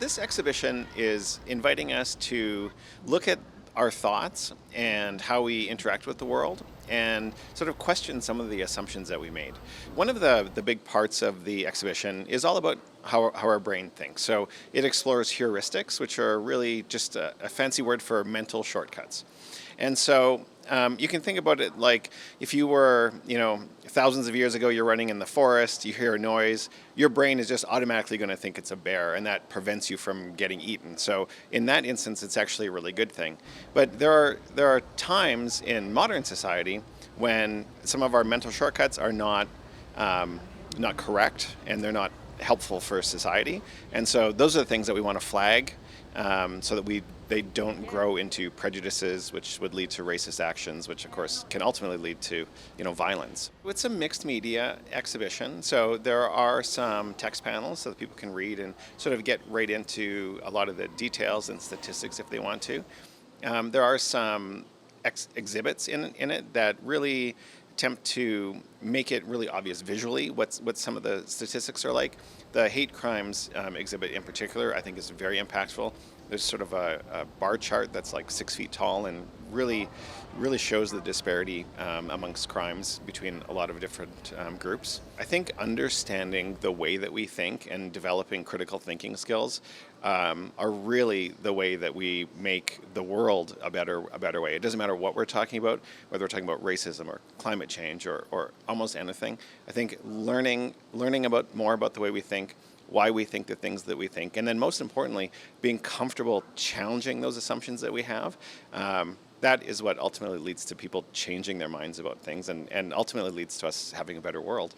This exhibition is inviting us to look at our thoughts and how we interact with the world and sort of question some of the assumptions that we made. One of the big parts of the exhibition is all about how our brain thinks. So it explores heuristics, which are really just a fancy word for mental shortcuts. And so you can think about it like if you were, thousands of years ago, you're running in the forest, you hear a noise, your brain is just automatically going to think it's a bear, and that prevents you from getting eaten. So in that instance, it's actually a really good thing. But there are times in modern society when some of our mental shortcuts are not correct, and they're not helpful for society. And so those are the things that we want to flag, so that they don't grow into prejudices, which would lead to racist actions, which of course can ultimately lead to violence. It's a mixed media exhibition, so there are some text panels so that people can read and sort of get right into a lot of the details and statistics if they want to. There are some exhibits in it that really attempt to make it really obvious visually what some of the statistics are like. The hate crimes exhibit in particular, I think, is very impactful. There's sort of a bar chart that's like 6 feet tall and really shows the disparity amongst crimes between a lot of different groups. I think understanding the way that we think and developing critical thinking skills are really the way that we make the world a better way. It doesn't matter what we're talking about, whether we're talking about racism or climate change or almost anything. I think learning more about the way we think, why we think the things that we think, and then most importantly, being comfortable challenging those assumptions that we have. That is what ultimately leads to people changing their minds about things and ultimately leads to us having a better world.